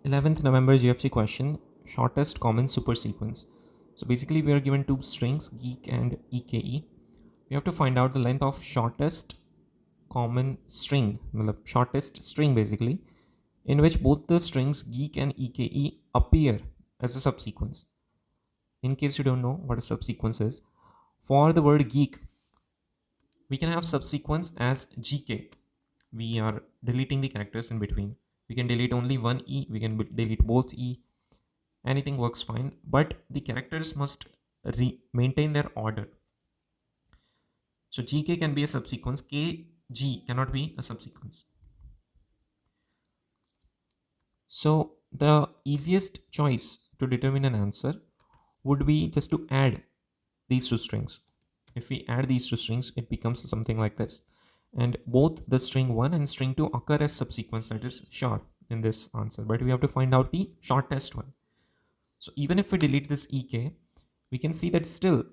11th November GFG question, shortest common supersequence. So basically we are given two strings, geek and EKE. We have to find out the length of shortest common string, shortest string basically, in which both the strings geek and EKE appear as a subsequence. In case you don't know what a subsequence is, for the word geek, we can have subsequence as GK. We are deleting the characters in between. We can delete only one E, we can delete both E, anything works fine, but the characters must maintain their order. So GK can be a subsequence, KG cannot be a subsequence. So the easiest choice to determine an answer would be just to add these two strings. If we add these two strings, it becomes something like this. And both the string 1 and string 2 occur as subsequence, that is sure in this answer. But we have to find out the shortest one. So even if we delete this EK, we can see that still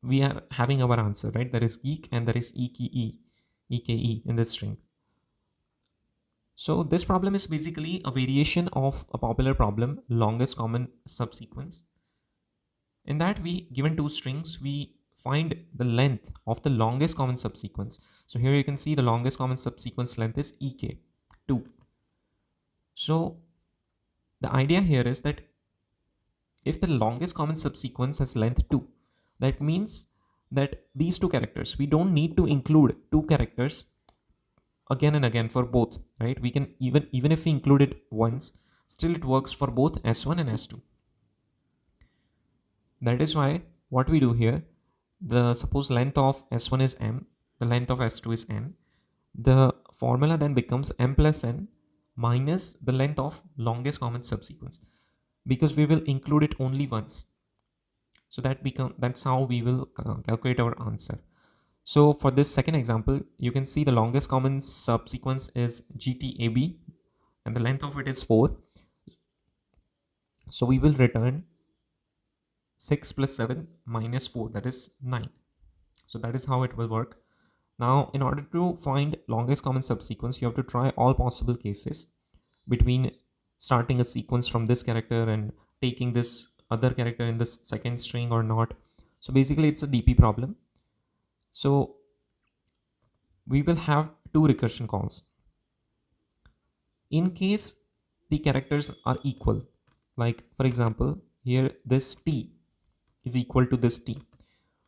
we are having our answer, right? There is geek and there is EKE in this string. So this problem is basically a variation of a popular problem, longest common subsequence. In that, we given two strings, we find the length of the longest common subsequence. So here you can see the longest common subsequence length is EK, 2. So the idea here is that if the longest common subsequence has length 2, that means that these two characters, we don't need to include two characters again and again for both, right? We can even if we include it once, still it works for both S1 and S2. That is why what we do here, the suppose length of S1 is M, the length of S2 is N. The formula then becomes M plus N minus the length of longest common subsequence, because we will include it only once. So that's how we will calculate our answer. So for this second example, you can see the longest common subsequence is GTAB and the length of it is 4. So we will return 6 plus 7 minus 4, that is 9. So that is how it will work. Now, in order to find longest common subsequence, you have to try all possible cases between starting a sequence from this character and taking this other character in the second string or not. So basically it's a DP problem. So we will have two recursion calls. In case the characters are equal, like for example, here this T is equal to this T.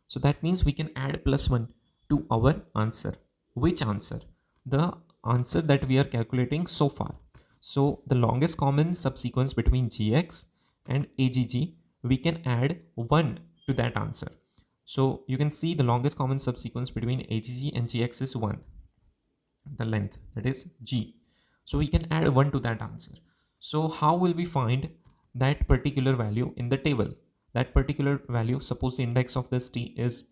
So that means we can add plus 1 to our answer. Which answer? The answer that we are calculating so far. So the longest common subsequence between GX and AGG, we can add 1 to that answer. So you can see the longest common subsequence between AGG and GX is 1. The length, that is G. So we can add 1 to that answer. So how will we find that particular value in the table? That particular value, suppose the index of this T is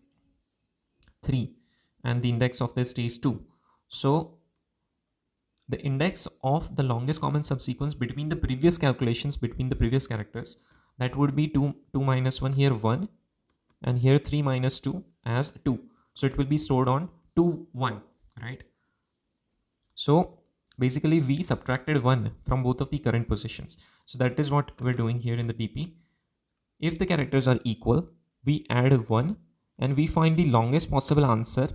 3 and the index of this T is 2. So the index of the longest common subsequence between the previous calculations between the previous characters, that would be 2 minus 1, here 1, and here 3 minus 2 as 2. So it will be stored on 2 1, right? So basically we subtracted 1 from both of the current positions. So that is what we're doing here in the DP. If the characters are equal, we add 1 and we find the longest possible answer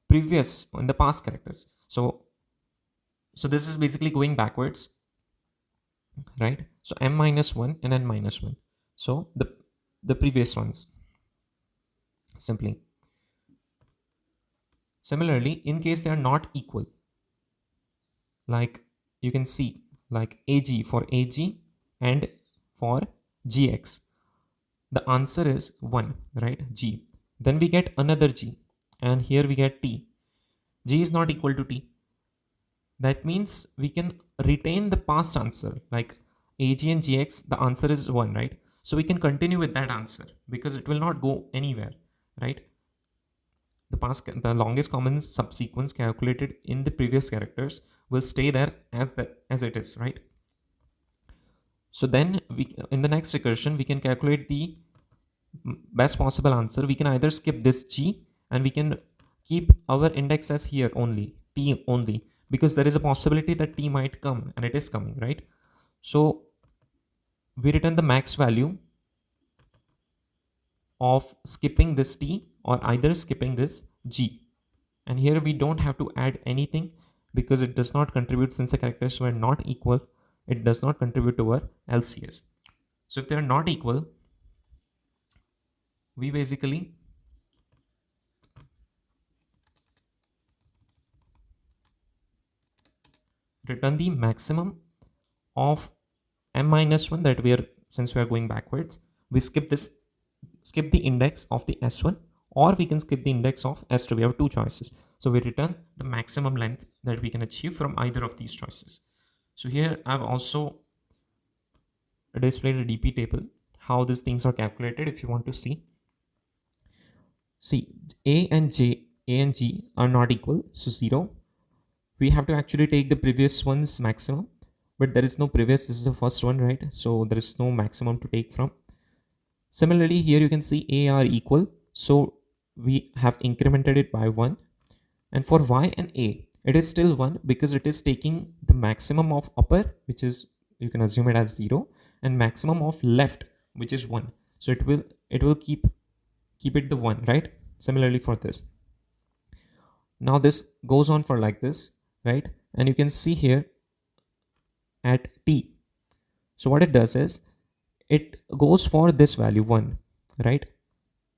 previous in the past characters. So this is basically going backwards, right? So M minus 1 and N minus 1. So the previous ones simply. Similarly, in case they are not equal, like you can see like AG for AG and for GX, the answer is 1, right? G. Then we get another G and here we get T. G is not equal to T. That means we can retain the past answer, like AG and GX, the answer is 1, right? So we can continue with that answer because it will not go anywhere, right? The longest common subsequence calculated in the previous characters will stay there as it is, right? So then in the next recursion, we can calculate the best possible answer. We can either skip this G and we can keep our index as here only, T only, because there is a possibility that t might come, and it is coming, right? So we return the max value of skipping this t or either skipping this g. And here we don't have to add anything because it does not contribute, since the characters were not equal, it does not contribute to our LCS. So if they are not equal, we basically return the maximum of m minus 1 that we are, since we are going backwards, we skip the index of the s1, or we can skip the index of s2. We have two choices, so we return the maximum length that we can achieve from either of these choices. So here I've also displayed a dp table, how these things are calculated if you want to see. See, a and g are not equal, so 0. We have to actually take the previous one's maximum, but there is no previous, this is the first one, right? So there is no maximum to take from. Similarly, here you can see a are equal, so we have incremented it by 1. And for y and a, it is still 1 because it is taking the maximum of upper, which is, you can assume it as 0, and maximum of left, which is 1. So it will keep it the 1, right? Similarly for this. Now this goes on for like this, right? And you can see here at t. So what it does is it goes for this value 1, right?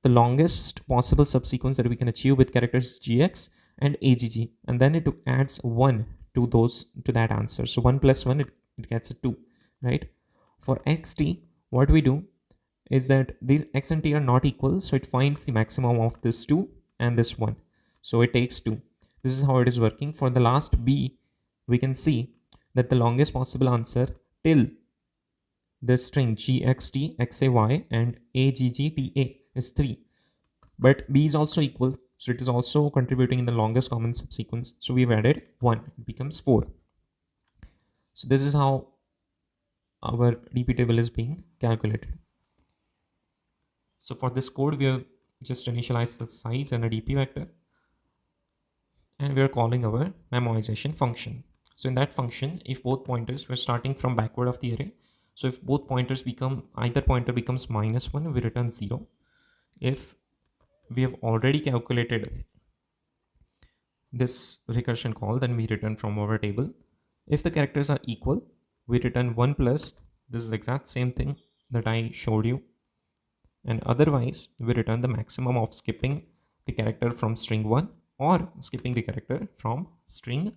The longest possible subsequence that we can achieve with characters gx and agg, and then it adds 1 to that answer. So 1 plus 1, it gets a 2, right? For xt, what we do is that these x and t are not equal, so it finds the maximum of this 2 and this 1, so it takes 2. This is how it is working. For the last b, we can see that the longest possible answer till this string gxt xay and aggta is 3, but b is also equal, so it is also contributing in the longest common subsequence, so we've added 1, it becomes 4. So this is how our dp table is being calculated. So for this code, we have just initialized the size and a dp vector, and we are calling our memoization function. So in that function, if both pointers, we're starting from backward of the array, so if both pointers become, either pointer becomes -1, we return 0. If we have already calculated this recursion call, then we return from our table. If the characters are equal, we return 1 plus, this is exact same thing that I showed you, and otherwise we return the maximum of skipping the character from string 1 or skipping the character from string